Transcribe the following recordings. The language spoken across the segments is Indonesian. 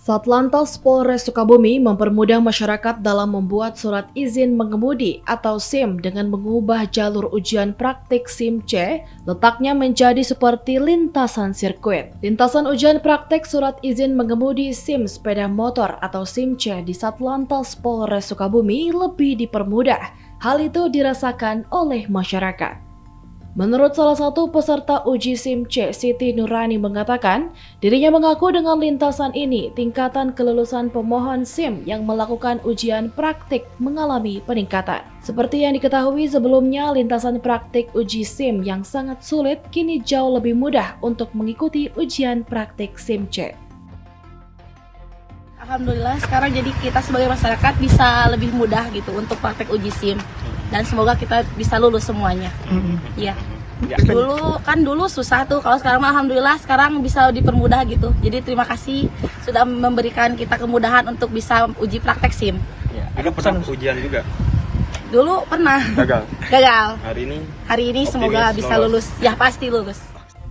Satlantas Polres Sukabumi mempermudah masyarakat dalam membuat surat izin mengemudi atau SIM dengan mengubah jalur ujian praktik SIM C letaknya menjadi seperti lintasan sirkuit. Lintasan ujian praktik surat izin mengemudi SIM sepeda motor atau SIM C di Satlantas Polres Sukabumi lebih dipermudah. Hal itu dirasakan oleh masyarakat. Menurut salah satu peserta uji SIM C, Siti Nurani mengatakan, dirinya mengaku dengan lintasan ini tingkatan kelulusan pemohon SIM yang melakukan ujian praktik mengalami peningkatan. Seperti yang diketahui sebelumnya, lintasan praktik uji SIM yang sangat sulit kini jauh lebih mudah untuk mengikuti ujian praktik SIM C. Alhamdulillah sekarang jadi kita sebagai masyarakat bisa lebih mudah gitu untuk praktek uji SIM. Dan semoga kita bisa lulus semuanya. Iya. Dulu susah tuh. Kalau sekarang alhamdulillah sekarang bisa dipermudah gitu. Jadi terima kasih sudah memberikan kita kemudahan untuk bisa uji praktek SIM. Ya, ada pesan ujian juga. Dulu pernah. Gagal. Hari ini semoga bisa lulus. Ya pasti lulus.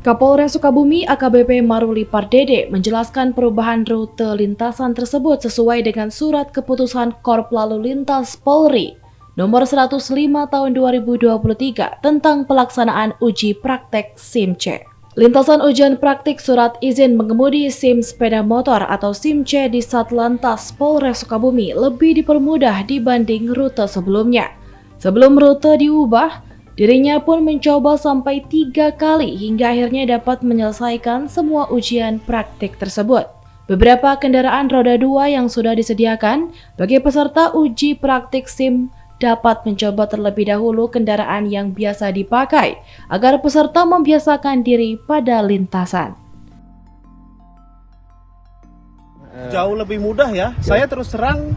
Kapolres Sukabumi AKBP Maruli Pardede menjelaskan perubahan rute lintasan tersebut sesuai dengan surat keputusan Korp Lalu Lintas Polri Nomor 105 tahun 2023 tentang pelaksanaan uji praktek SIM C. Lintasan ujian praktik surat izin mengemudi SIM sepeda motor atau SIM C di Satlantas Polres Sukabumi lebih dipermudah dibanding rute sebelumnya. Sebelum rute diubah, dirinya pun mencoba sampai 3 kali hingga akhirnya dapat menyelesaikan semua ujian praktik tersebut. Beberapa kendaraan roda 2 yang sudah disediakan bagi peserta uji praktik SIM dapat mencoba terlebih dahulu kendaraan yang biasa dipakai agar peserta membiasakan diri pada lintasan. Jauh lebih mudah ya. Saya terus terang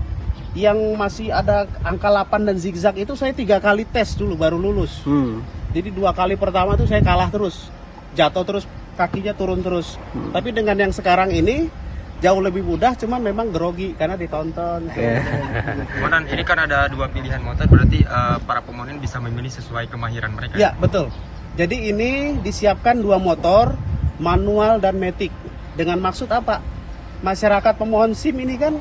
yang masih ada angka 8 dan zigzag itu saya 3 kali tes dulu baru lulus. Jadi 2 kali pertama itu saya kalah terus, jatuh terus, kakinya turun terus. Tapi dengan yang sekarang ini jauh lebih mudah, cuman memang grogi karena ditonton. Kemudian ini kan ada 2 pilihan motor, berarti para pemohon bisa memilih sesuai kemahiran mereka. Ya betul. Jadi ini disiapkan 2 motor, manual dan matic. Dengan maksud apa? Masyarakat pemohon SIM ini kan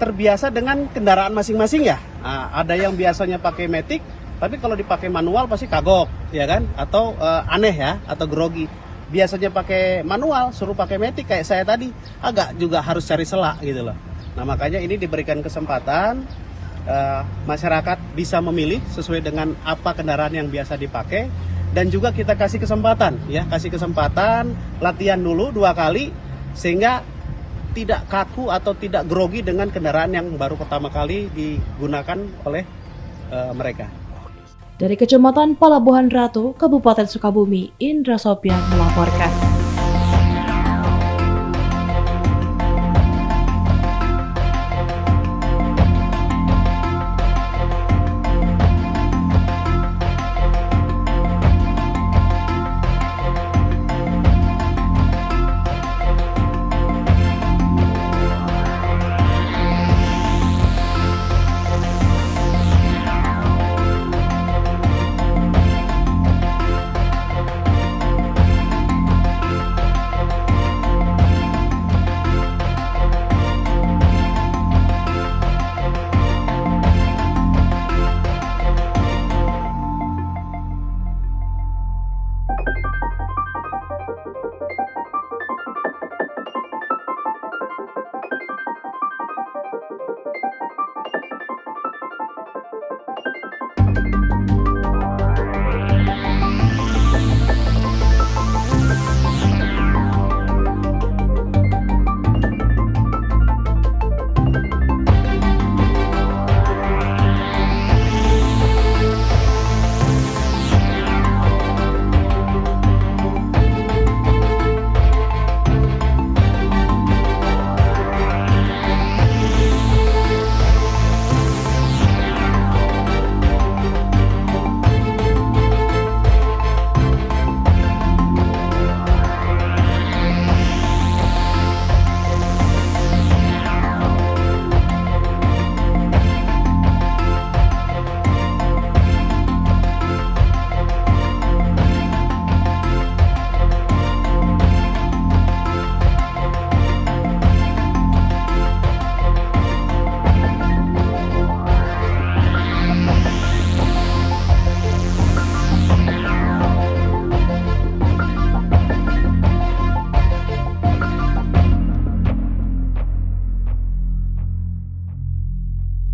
terbiasa dengan kendaraan masing-masing ya. Nah, ada yang biasanya pakai matic, tapi kalau dipakai manual pasti kagok, ya kan? Atau aneh ya, atau grogi. Biasanya pakai manual, suruh pakai matic kayak saya tadi, agak juga harus cari selak gitu loh. Nah makanya ini diberikan kesempatan masyarakat bisa memilih sesuai dengan apa kendaraan yang biasa dipakai, dan juga kita kasih kesempatan ya, kasih kesempatan latihan dulu 2 kali sehingga tidak kaku atau tidak grogi dengan kendaraan yang baru pertama kali digunakan oleh mereka. Dari Kecamatan Palabuhan Ratu, Kabupaten Sukabumi, Indra Sopyan melaporkan.